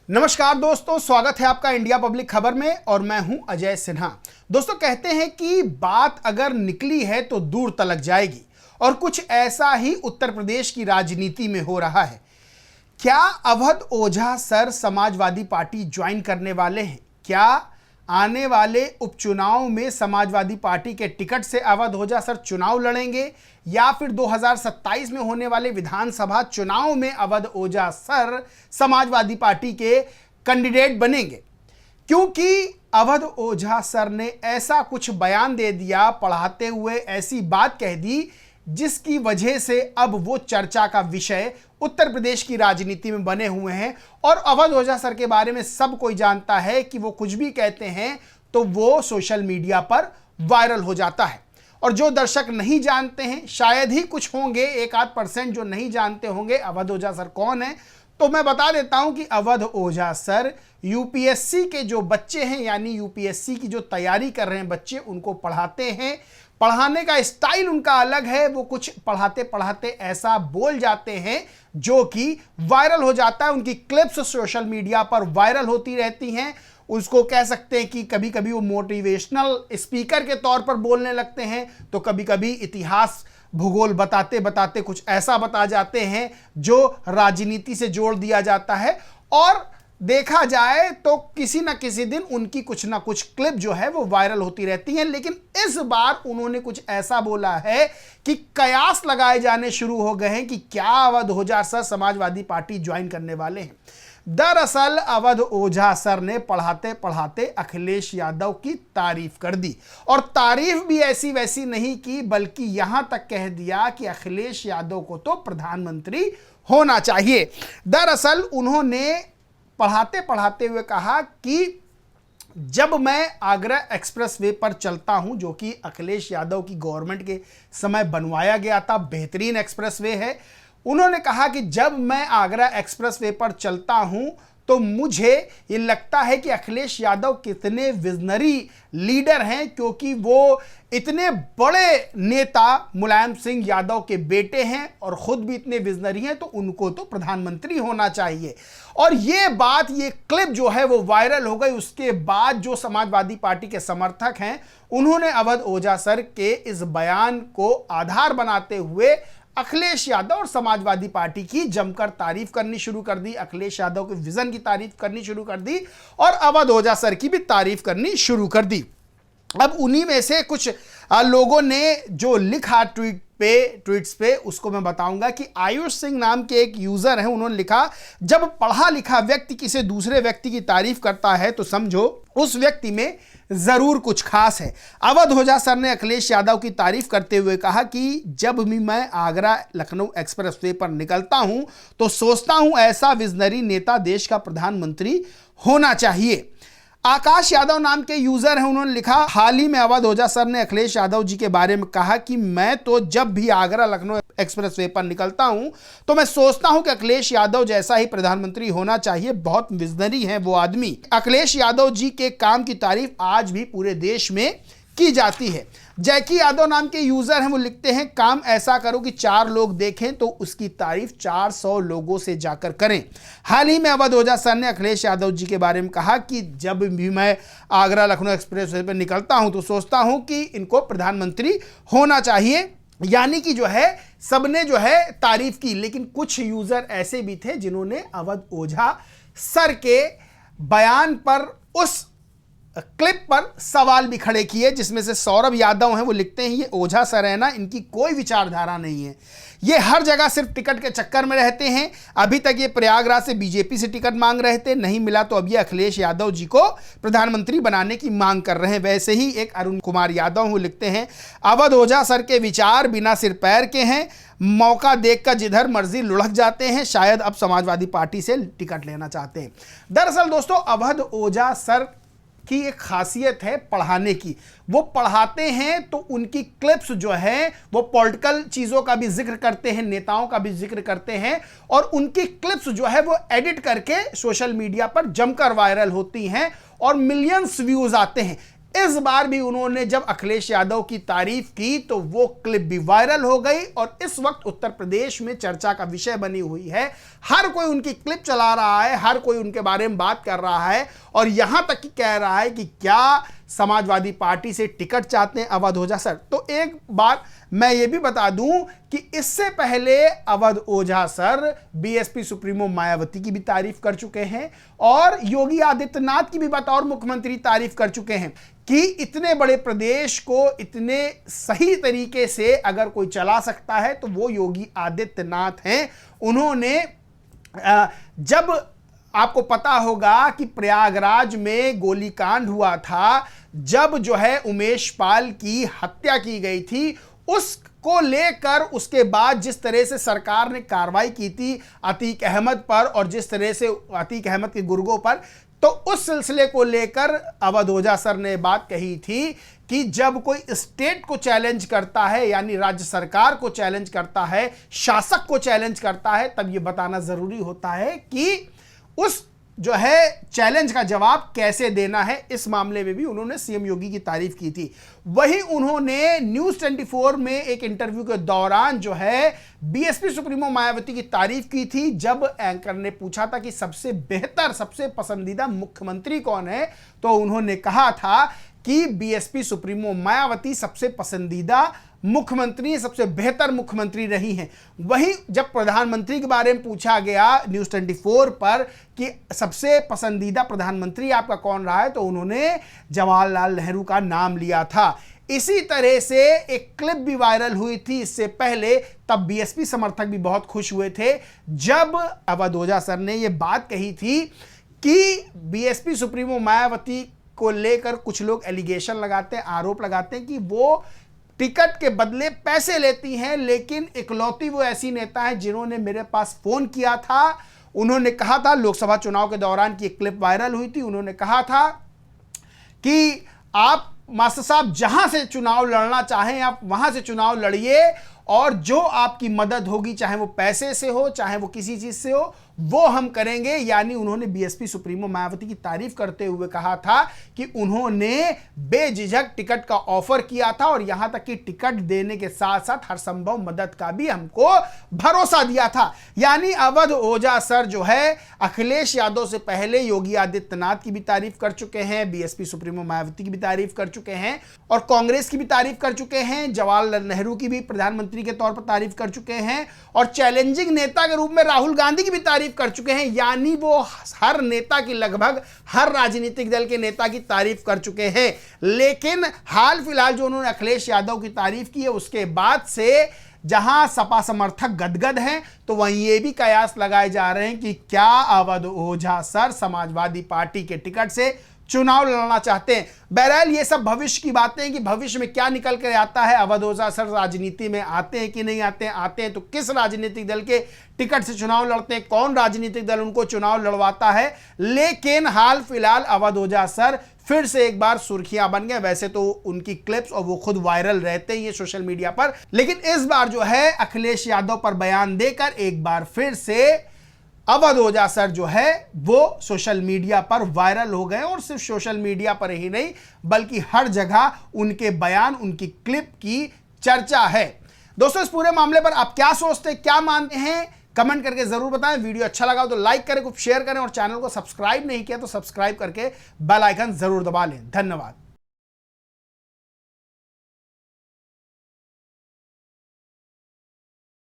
नमस्कार दोस्तों, स्वागत है आपका इंडिया पब्लिक खबर में और मैं हूं अजय सिन्हा। दोस्तों, कहते हैं कि बात अगर निकली है तो दूर तलक जाएगी और कुछ ऐसा ही उत्तर प्रदेश की राजनीति में हो रहा है। क्या अवध ओझा सर समाजवादी पार्टी ज्वाइन करने वाले हैं? क्या आने वाले उपचुनाव में समाजवादी पार्टी के टिकट से अवध ओझा सर चुनाव लड़ेंगे या फिर 2027 में होने वाले विधानसभा चुनाव में अवध ओझा सर समाजवादी पार्टी के कैंडिडेट बनेंगे? क्योंकि अवध ओझा सर ने ऐसा कुछ बयान दे दिया, पढ़ाते हुए ऐसी बात कह दी जिसकी वजह से अब वो चर्चा का विषय उत्तर प्रदेश की राजनीति में बने हुए हैं। और अवध ओझा सर के बारे में सब कोई जानता है कि वो कुछ भी कहते हैं तो वो सोशल मीडिया पर वायरल हो जाता है। और जो दर्शक नहीं जानते हैं, शायद ही कुछ होंगे, 1-8% जो नहीं जानते होंगे अवध ओझा सर कौन है, तो मैं बता देता हूं कि अवध ओझा सर यूपीएससी के जो बच्चे हैं, यानी यूपीएससी की जो तैयारी कर रहे हैं बच्चे, उनको पढ़ाते हैं। पढ़ाने का स्टाइल उनका अलग है। वो कुछ पढ़ाते पढ़ाते ऐसा बोल जाते हैं जो कि वायरल हो जाता है। उनकी क्लिप्स सोशल मीडिया पर वायरल होती रहती हैं। उसको कह सकते हैं कि कभी कभी वो मोटिवेशनल स्पीकर के तौर पर बोलने लगते हैं, तो कभी कभी इतिहास भूगोल बताते बताते कुछ ऐसा बता जाते हैं जो राजनीति से जोड़ दिया जाता है। और देखा जाए तो किसी ना किसी दिन उनकी कुछ ना कुछ क्लिप जो है वो वायरल होती रहती हैं। लेकिन इस बार उन्होंने कुछ ऐसा बोला है कि कयास लगाए जाने शुरू हो गए हैं कि क्या अवध ओझा सर समाजवादी पार्टी ज्वाइन करने वाले हैं। दरअसल अवध ओझा सर ने पढ़ाते पढ़ाते अखिलेश यादव की तारीफ कर दी, और तारीफ भी ऐसी वैसी नहीं की, बल्कि यहां तक कह दिया कि अखिलेश यादव को तो प्रधानमंत्री होना चाहिए। दरअसल उन्होंने पढ़ाते पढ़ाते हुए कहा कि जब मैं आगरा एक्सप्रेसवे पर चलता हूं, जो कि अखिलेश यादव की गवर्नमेंट के समय बनवाया गया था, बेहतरीन एक्सप्रेसवे है। उन्होंने कहा कि जब मैं आगरा एक्सप्रेसवे पर चलता हूं तो मुझे ये लगता है कि अखिलेश यादव कितने विजनरी लीडर हैं, क्योंकि वो इतने बड़े नेता मुलायम सिंह यादव के बेटे हैं और खुद भी इतने विजनरी हैं, तो उनको तो प्रधानमंत्री होना चाहिए। और ये बात, ये क्लिप जो है वो वायरल हो गई। उसके बाद जो समाजवादी पार्टी के समर्थक हैं, उन्होंने अवध ओझा सर के इस बयान को आधार बनाते हुए अखिलेश यादव और समाजवादी पार्टी की जमकर तारीफ करनी शुरू कर दी। अखिलेश यादव के विजन की तारीफ करनी शुरू कर दी और अवध ओझा सर की भी तारीफ करनी शुरू कर दी। अब उन्हीं में से कुछ लोगों ने जो लिखा ट्वीट्स पे, उसको मैं बताऊंगा कि आयुष सिंह नाम के एक यूजर हैं। उन्होंने लिखा, जब पढ़ा लिखा व्यक्ति किसी दूसरे व्यक्ति की तारीफ करता है तो समझो उस व्यक्ति में जरूर कुछ खास है। अवध ओझा सर ने अखिलेश यादव की तारीफ करते हुए कहा कि जब भी मैं आगरा लखनऊ एक्सप्रेसवे पर निकलता हूं तो सोचता हूं ऐसा विजनरी नेता देश का प्रधानमंत्री होना चाहिए। आकाश यादव नाम के यूजर हैं। उन्होंने लिखा, हाल ही में अवध ओझा सर ने अखिलेश यादव जी के बारे में कहा कि मैं तो जब भी आगरा लखनऊ एक्सप्रेसवे पर निकलता हूं तो मैं सोचता हूं कि अखिलेश यादव जैसा ही प्रधानमंत्री होना चाहिए। बहुत विजनरी है वो आदमी। अखिलेश यादव जी के काम की तारीफ आज भी पूरे देश में की जाती है। जैकी यादव नाम के यूजर हैं। वो लिखते हैं, काम ऐसा करो कि 4 लोग देखें तो उसकी तारीफ 400 लोगों से जाकर करें। हाल ही में अवध ओझा सर ने अखिलेश यादव जी के बारे में कहा कि जब भी मैं आगरा लखनऊ एक्सप्रेसवे पर निकलता हूं तो सोचता हूं कि इनको प्रधानमंत्री होना चाहिए। यानी कि जो है सबने जो है तारीफ की, लेकिन कुछ यूजर ऐसे भी थे जिन्होंने अवध ओझा सर के बयान पर, उस क्लिप पर सवाल भी खड़े किए, जिसमें से सौरभ यादव हैं। वो लिखते हैं, ये ओझा सर है ना, इनकी कोई विचारधारा नहीं है, ये हर जगह सिर्फ टिकट के चक्कर में रहते हैं। अभी तक ये प्रयागराज से बीजेपी से टिकट मांग रहे थे, नहीं मिला तो अब ये अखिलेश यादव जी को प्रधानमंत्री बनाने की मांग कर रहे हैं। वैसे ही एक अरुण कुमार यादव वो लिखते हैं, अवध ओझा सर के विचार बिना सिर पैर के हैं, मौका देखकर जिधर मर्जी लुढ़क जाते हैं, शायद अब समाजवादी पार्टी से टिकट लेना चाहते हैं। दरअसल दोस्तों, अवध ओझा सर की एक खासियत है पढ़ाने की। वो पढ़ाते हैं तो उनकी क्लिप्स जो है वो पॉलिटिकल चीज़ों का भी जिक्र करते हैं, नेताओं का भी जिक्र करते हैं, और उनकी क्लिप्स जो है वो एडिट करके सोशल मीडिया पर जमकर वायरल होती हैं और मिलियंस व्यूज आते हैं। इस बार भी उन्होंने जब अखिलेश यादव की तारीफ की तो वो क्लिप भी वायरल हो गई और इस वक्त उत्तर प्रदेश में चर्चा का विषय बनी हुई है। हर कोई उनकी क्लिप चला रहा है, हर कोई उनके बारे में बात कर रहा है और यहां तक कि कह रहा है कि क्या समाजवादी पार्टी से टिकट चाहते हैं अवध ओझा सर। तो एक बात मैं ये भी बता दूं कि इससे पहले अवध ओझा सर बीएसपी सुप्रीमो मायावती की भी तारीफ कर चुके हैं और योगी आदित्यनाथ की भी बतौर मुख्यमंत्री तारीफ कर चुके हैं कि इतने बड़े प्रदेश को इतने सही तरीके से अगर कोई चला सकता है तो वो योगी आदित्यनाथ हैं। उन्होंने जब आपको पता होगा कि प्रयागराज में गोलीकांड हुआ था, जब जो है उमेश पाल की हत्या की गई थी, उसको लेकर उसके बाद जिस तरह से सरकार ने कार्रवाई की थी अतीक अहमद पर और जिस तरह से अतीक अहमद के गुर्गों पर, तो उस सिलसिले को लेकर अवध ओझा सर ने बात कही थी कि जब कोई स्टेट को चैलेंज करता है यानी राज्य सरकार को चैलेंज करता है, शासक को चैलेंज करता है, तब यह बताना जरूरी होता है कि उस जो है चैलेंज का जवाब कैसे देना है। इस मामले में भी उन्होंने सीएम योगी की तारीफ की थी। वहीं उन्होंने न्यूज़ 24 में एक इंटरव्यू के दौरान जो है बीएसपी सुप्रीमो मायावती की तारीफ की थी। जब एंकर ने पूछा था कि सबसे बेहतर, सबसे पसंदीदा मुख्यमंत्री कौन है, तो उन्होंने कहा था कि बीएसपी सुप्रीमो मायावती सबसे पसंदीदा मुख्यमंत्री, सबसे बेहतर मुख्यमंत्री रही हैं। वहीं जब प्रधानमंत्री के बारे में पूछा गया न्यूज़ 24 पर कि सबसे पसंदीदा प्रधानमंत्री आपका कौन रहा है, तो उन्होंने जवाहरलाल नेहरू का नाम लिया था। इसी तरह से एक क्लिप भी वायरल हुई थी इससे पहले, तब बीएसपी समर्थक भी बहुत खुश हुए थे जब अवध ओझा सर ने यह बात कही थी कि बीएसपी सुप्रीमो मायावती को लेकर कुछ लोग एलिगेशन लगाते हैं, आरोप लगाते हैं कि वो टिकट के बदले पैसे लेती हैं, लेकिन इकलौती वो ऐसी नेता है जिन्होंने मेरे पास फोन किया था। उन्होंने कहा था लोकसभा चुनाव के दौरान की एक क्लिप वायरल हुई थी, उन्होंने कहा था कि आप मास्टर साहब जहां से चुनाव लड़ना चाहें आप वहां से चुनाव लड़िए और जो आपकी मदद होगी, चाहे वो पैसे से हो चाहे वो किसी चीज से हो, वो हम करेंगे। यानी उन्होंने बीएसपी सुप्रीमो मायावती की तारीफ करते हुए कहा था कि उन्होंने बेझिझक टिकट का ऑफर किया था और यहां तक कि टिकट देने के साथ साथ हर संभव मदद का भी हमको भरोसा दिया था। यानी अवध ओझा सर जो है अखिलेश यादव से पहले योगी आदित्यनाथ की भी तारीफ कर चुके हैं, बीएसपी सुप्रीमो मायावती की भी तारीफ कर चुके हैं और कांग्रेस की भी तारीफ कर चुके हैं, जवाहरलाल नेहरू की भी प्रधानमंत्री के तौर पर तारीफ कर चुके हैं और चैलेंजिंग नेता के रूप में राहुल गांधी की भी तारीफ कर चुके हैं। यानी वो हर नेता की, लगभग हर राजनीतिक दल के नेता की तारीफ कर चुके हैं। लेकिन हाल फिलहाल जो उन्होंने अखिलेश यादव की तारीफ की है, उसके बाद से जहां सपा समर्थक गदगद हैं, तो वहीं ये भी कयास लगाए जा रहे हैं कि क्या अवध ओझा सर समाजवादी पार्टी के टिकट से चुनाव लड़ना चाहते हैं। बहरहाल ये सब भविष्य की बातें हैं कि भविष्य में क्या निकल कर आता है। अवध ओझा सर राजनीति में आते हैं कि नहीं आते हैं तो किस राजनीतिक दल के टिकट से चुनाव लड़ते हैं, कौन राजनीतिक दल उनको चुनाव लड़वाता है। लेकिन हाल फिलहाल अवध ओझा सर फिर से एक बार सुर्खियां बन गए। वैसे तो उनकी क्लिप्स और वो खुद वायरल रहते ही है सोशल मीडिया पर, लेकिन इस बार जो है अखिलेश यादव पर बयान देकर एक बार फिर से अवध ओझा सर जो है वो सोशल मीडिया पर वायरल हो गए और सिर्फ सोशल मीडिया पर ही नहीं बल्कि हर जगह उनके बयान, उनकी क्लिप की चर्चा है। दोस्तों इस पूरे मामले पर आप क्या सोचते हैं, क्या मानते हैं, कमेंट करके जरूर बताएं। वीडियो अच्छा लगा तो लाइक करें, कुछ शेयर करें और चैनल को सब्सक्राइब नहीं किया तो सब्सक्राइब करके बेल आइकन जरूर दबा लें। धन्यवाद।